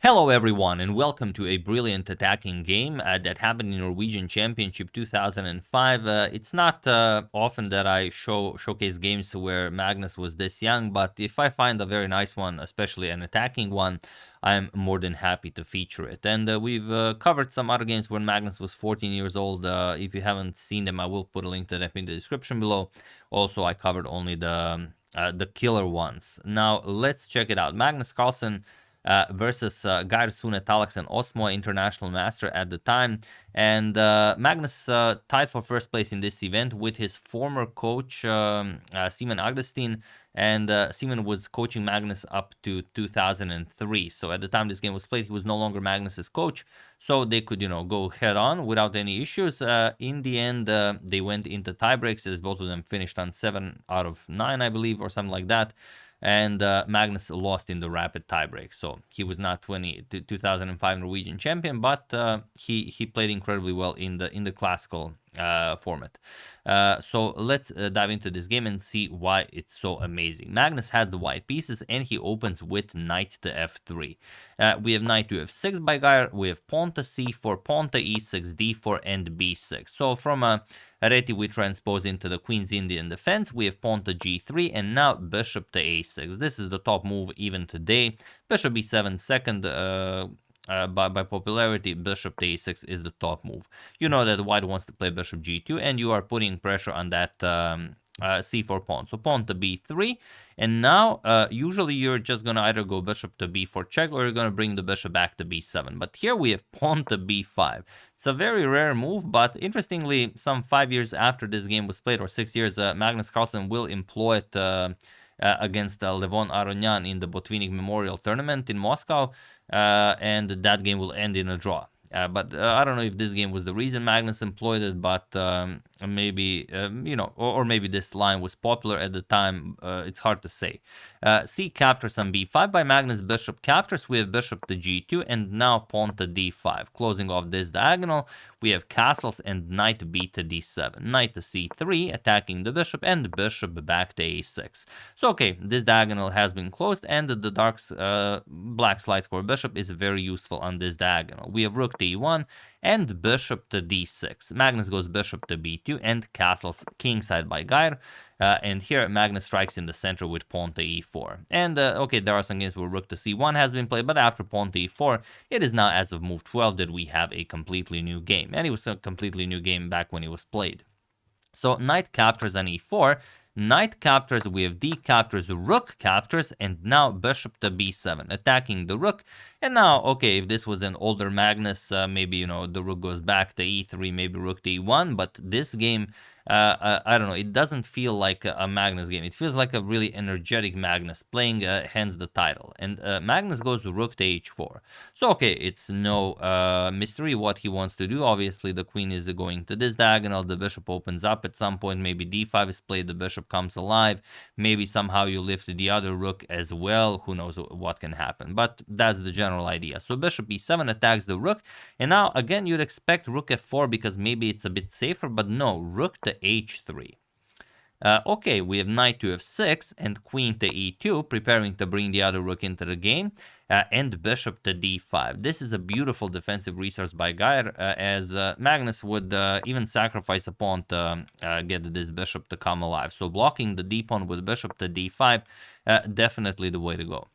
Hello everyone and welcome to a brilliant attacking game that happened in Norwegian Championship 2005. It's not often that I showcase games where Magnus was this young, but if I find a very nice one, especially an attacking one, I'm more than happy to feature it. And we've covered some other games when Magnus was 14 years old. If you haven't seen them, I will put a link to them in the description below. Also, I covered only the killer ones. Now let's check it out. Magnus Carlsen versus Geir, Sune, Tallaksen, Ostmoe, international master at the time. And Magnus tied for first place in this event with his former coach, Simen Agdestein. And Simen was coaching Magnus up to 2003. So at the time this game was played, he was no longer Magnus's coach. So they could, go head on without any issues. In the end, they went into tiebreaks as both of them finished on 7 out of 9, I believe, or something like that. And Magnus lost in the rapid tiebreak, so he was not 2005 Norwegian champion, but he played incredibly well in the classical format. So let's dive into this game and see why it's so amazing. Magnus had the white pieces and he opens with knight to f3. We have knight to f6 by Geir, we have pawn to c4, pawn to e6, d4 and b6. So from a Reti we transpose into the Queen's Indian defense, we have pawn to g3 and now bishop to a6. This is the top move even today. Bishop b7 second, by popularity, bishop to a6 is the top move. You know that white wants to play bishop g2 and you are putting pressure on that c4 pawn. So pawn to b3, and now usually you're just going to either go bishop to b4 check or you're going to bring the bishop back to b7. But here we have pawn to b5. It's a very rare move, but interestingly, some 5 years after this game was played, or 6 years, Magnus Carlsen will employ it against Levon Aronian in the Botvinnik Memorial Tournament in Moscow, and that game will end in a draw. But I don't know if this game was the reason Magnus employed it, but maybe, or maybe this line was popular at the time. It's hard to say. C captures on b5 by Magnus, bishop captures. We have bishop to g2 and now pawn to d5. Closing off this diagonal, we have castles and knight b to d7. Knight to c3, attacking the bishop, and bishop back to a6. So, okay, this diagonal has been closed, and the black slide score bishop is very useful on this diagonal. We have rook to e1 and bishop to d6. Magnus goes bishop to b2 and castles kingside by Geir. And here Magnus strikes in the center with pawn to e4. And okay, there are some games where rook to c1 has been played, but after pawn to e4, it is now as of move 12 that we have a completely new game. And it was a completely new game back when it was played. So knight captures on e4. Knight captures, we have d captures, rook captures, and now bishop to b7, attacking the rook. And now, okay, if this was an older Magnus, maybe, the rook goes back to e3, maybe rook to e1, but this game, I don't know, it doesn't feel like a Magnus game. It feels like a really energetic Magnus, playing hence the title. And Magnus goes rook to h4. So, okay, it's no mystery what he wants to do. Obviously, the queen is going to this diagonal, the bishop opens up at some point, maybe d5 is played, the bishop comes alive, maybe somehow you lift the other rook as well, who knows what can happen, but that's the general idea. So bishop e7 attacks the rook, and now again you'd expect rook f4 because maybe it's a bit safer, but no, rook to h3. Okay, we have knight to f6 and queen to e2, preparing to bring the other rook into the game, and bishop to d5. This is a beautiful defensive resource by Geir, as Magnus would even sacrifice a pawn to get this bishop to come alive. So blocking the d-pawn with bishop to d5, definitely the way to go.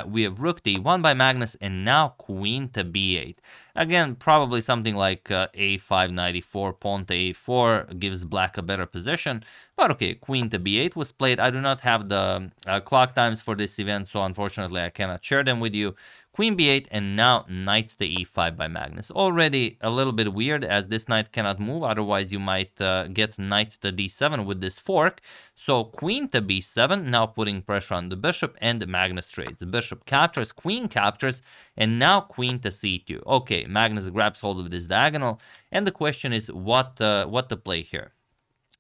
We have rook to e1 by Magnus, and now queen to b8. Again, probably something like a5, knight e4, pawn to a4 gives black a better position. But okay, queen to b8 was played. I do not have the clock times for this event, so unfortunately I cannot share them with you. Queen b8, and now knight to e5 by Magnus. Already a little bit weird, as this knight cannot move, otherwise you might get knight to d7 with this fork. So queen to b7, now putting pressure on the bishop, and Magnus trades. Bishop captures, queen captures, and now queen to c2. Okay, Magnus grabs hold of this diagonal, and the question is what to play here.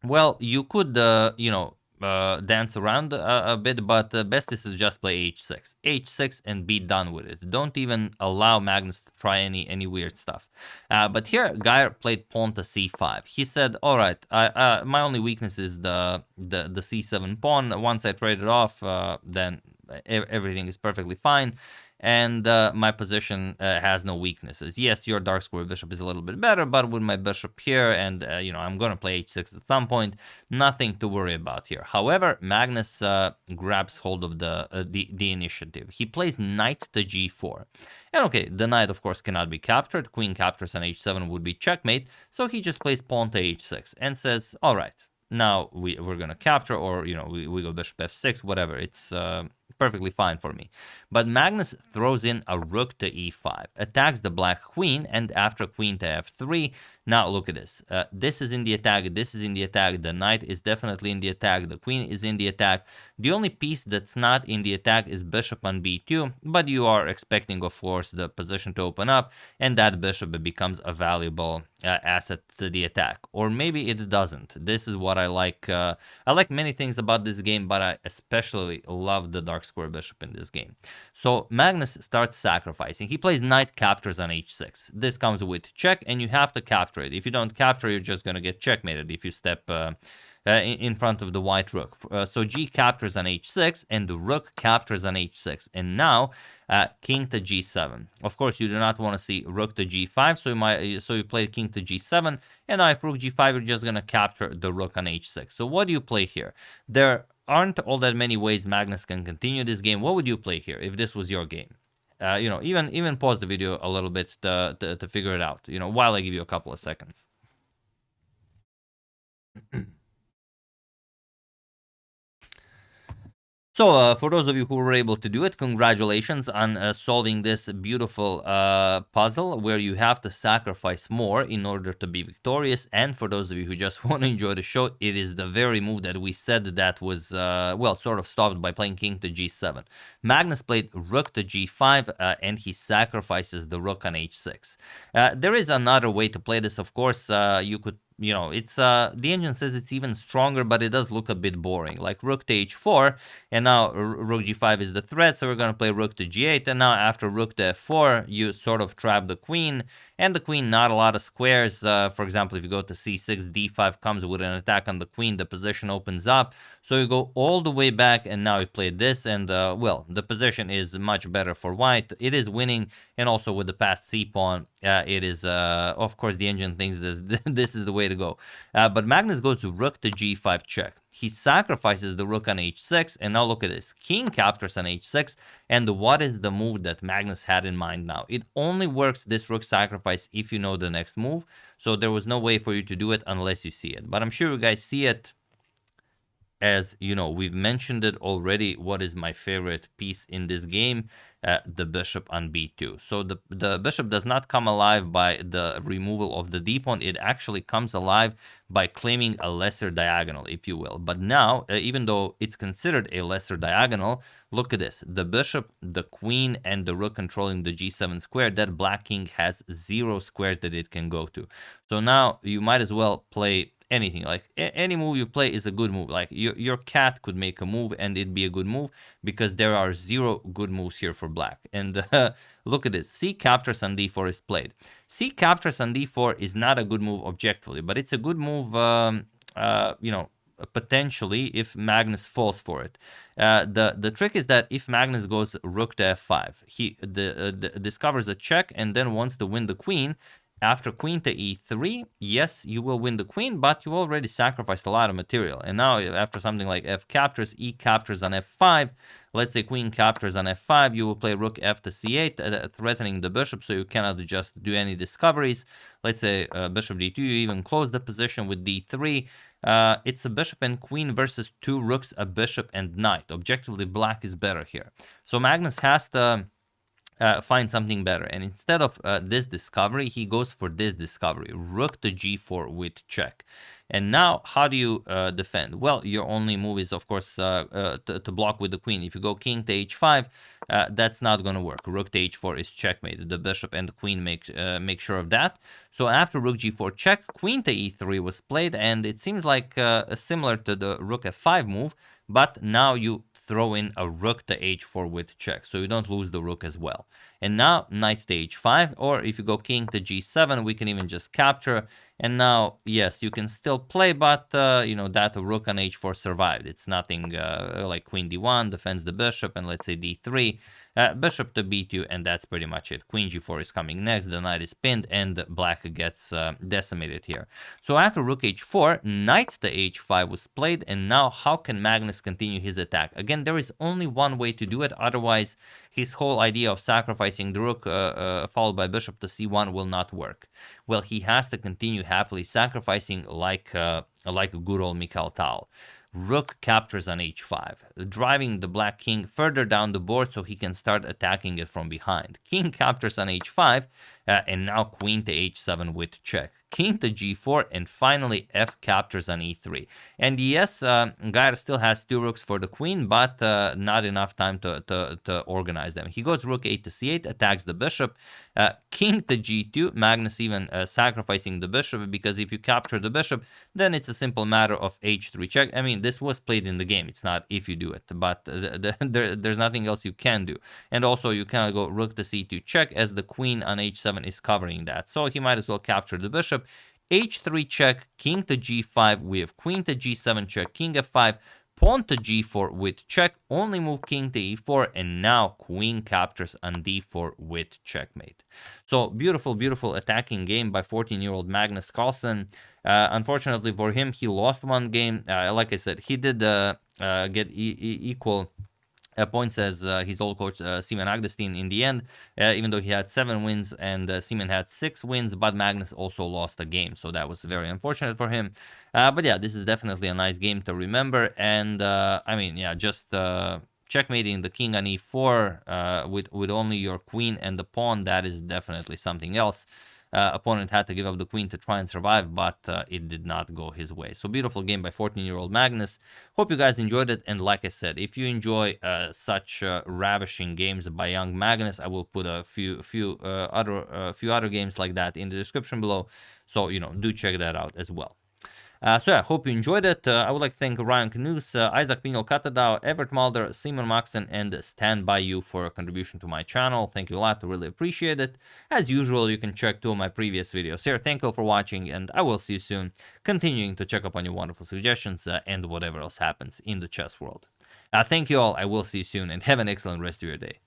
Well, you could, dance around a bit, but best is to just play h6 and be done with it. Don't even allow Magnus to try any weird stuff. But here Geir played pawn to c5. He said, all right, my only weakness is the c7 pawn. Once I trade it off, then everything is perfectly fine. and my position has no weaknesses. Yes, your dark square bishop is a little bit better, but with my bishop here, and I'm gonna play h6 at some point, nothing to worry about here. However, Magnus grabs hold of the initiative. He plays knight to g4, and okay, the knight of course cannot be captured. Queen captures on h7 would be checkmate, so he just plays pawn to h6 and says, all right, now we're gonna capture, or we go bishop f6, whatever. It's perfectly fine for me. But Magnus throws in a rook to e5, attacks the black queen, and after queen to f3, now look at this. This is in the attack, this is in the attack, the knight is definitely in the attack, the queen is in the attack. The only piece that's not in the attack is bishop on b2, but you are expecting, of course, the position to open up, and that bishop becomes a valuable asset to the attack. Or maybe it doesn't. This is what I like. I like many things about this game, but I especially love the dark square bishop in this game. So Magnus starts sacrificing. He plays knight captures on h6. This comes with check, and you have to capture it. If you don't capture, you're just going to get checkmated if you step in front of the white rook. So g captures on h6, and the rook captures on h6. And now king to g7. Of course, you do not want to see rook to g5, so you play king to g7, and now if rook g5, you're just going to capture the rook on h6. So what do you play here? There aren't all that many ways Magnus can continue this game. What would you play here if this was your game? Even pause the video a little bit to figure it out, while I give you a couple of seconds. So, for those of you who were able to do it, congratulations on solving this beautiful puzzle where you have to sacrifice more in order to be victorious. And for those of you who just want to enjoy the show, it is the very move that we said that was, sort of stopped by playing king to g7. Magnus played rook to g5, and he sacrifices the rook on h6. There is another way to play this, of course. You could it's the engine says it's even stronger, but it does look a bit boring. Like rook to h4, and now rook g5 is the threat, so we're going to play rook to g8, and now after rook to f4, you sort of trap the queen, and the queen not a lot of squares. For example, if you go to c6, d5 comes with an attack on the queen, the position opens up, so you go all the way back, and now you play this, and the position is much better for white. It is winning, and also with the passed c-pawn, it is, of course, the engine thinks this is the way to go. But Magnus goes to rook to g5 check. He sacrifices the rook on h6, and now look at this. King captures on h6, and what is the move that Magnus had in mind now? It only works, this rook sacrifice, if you know the next move, so there was no way for you to do it unless you see it. But I'm sure you guys see it. As you know, we've mentioned it already. What is my favorite piece in this game? The bishop on b2. So the bishop does not come alive by the removal of the d-pawn. It actually comes alive by claiming a lesser diagonal, if you will. But now, even though it's considered a lesser diagonal, look at this. The bishop, the queen, and the rook controlling the g7 square, that black king has 0 squares that it can go to. So now you might as well play anything. Like any move you play is a good move. Like your cat could make a move and it'd be a good move, because there are 0 good moves here for black. And look at this. C captures on d4 is played. C captures on d4 is not a good move objectively, but it's a good move potentially if Magnus falls for it. The trick is that if Magnus goes rook to f5, he discovers a check and then wants to win the queen. After queen to e3, yes, you will win the queen, but you already sacrificed a lot of material. And now after something like f captures, e captures on f5, let's say queen captures on f5, you will play rook f to c8, threatening the bishop, so you cannot just do any discoveries. Let's say bishop d2, you even close the position with d3. It's a bishop and queen versus 2 rooks, a bishop and knight. Objectively, black is better here. So Magnus has to find something better, and instead of this discovery, he goes for this discovery, rook to g4 with check. And now how do you defend? Well, your only move is, of course, to block with the queen. If you go king to h5, that's not going to work. Rook to h4 is checkmate. The bishop and the queen make sure of that. So after rook g4 check, queen to e3 was played, and it seems like similar to the rook f5 move, but now you throw in a rook to h4 with check, so you don't lose the rook as well. And now knight to h5, or if you go king to g7, we can even just capture. And now, yes, you can still play, but that rook on h4 survived. It's nothing like queen d1 defends the bishop, and let's say d3. bishop to b2, and that's pretty much it. Queen g4 is coming next, the knight is pinned, and black gets decimated here. So after rook h4, knight to h5 was played, and now how can Magnus continue his attack? Again, there is only one way to do it, otherwise his whole idea of sacrificing the rook followed by bishop to c1 will not work. Well, he has to continue happily sacrificing like a good old Mikhail Tal. Rook captures on h5, driving the black king further down the board so he can start attacking it from behind. King captures on h5, and now queen to h7 with check. King to g4, and finally f captures on e3. And yes, Geir still has 2 rooks for the queen, but not enough time to organize them. He goes rook 8 to c8, attacks the bishop. King to g2, Magnus even sacrificing the bishop, because if you capture the bishop, then it's a simple matter of h3 check. I mean, this was played in the game. It's not if you do it, but there's nothing else you can do. And also you cannot go rook to c2 check, as the queen on h7 is covering that. So he might as well capture the bishop. h3 check, king to g5. We have queen to g7 check, king f5. Pawn to g4 with check, only move king to e4, and now queen captures on d4 with checkmate. So beautiful, beautiful attacking game by 14-year-old Magnus Carlsen. Unfortunately for him, he lost one game. Like I said, he did get equal points as his old coach Simon Agdestein in the end, even though he had 7 wins and Simon had 6 wins, but Magnus also lost a game, so that was very unfortunate for him. But yeah, this is definitely a nice game to remember, and I mean, yeah, just checkmating the king on e4 with only your queen and the pawn, that is definitely something else. Opponent had to give up the queen to try and survive, but it did not go his way. So beautiful game by 14-year-old Magnus. Hope you guys enjoyed it, and like I said, if you enjoy such ravishing games by young Magnus, I will put a few other games like that in the description below. So do check that out as well. So yeah, hope you enjoyed it. I would like to thank Ryan Knus, Isaac Pino Katadao, Everett Mulder, Simon Maxen, and Stand By You for a contribution to my channel. Thank you a lot, I really appreciate it. As usual, you can check 2 of my previous videos here. Thank you all for watching, and I will see you soon, continuing to check up on your wonderful suggestions and whatever else happens in the chess world. Thank you all, I will see you soon, and have an excellent rest of your day.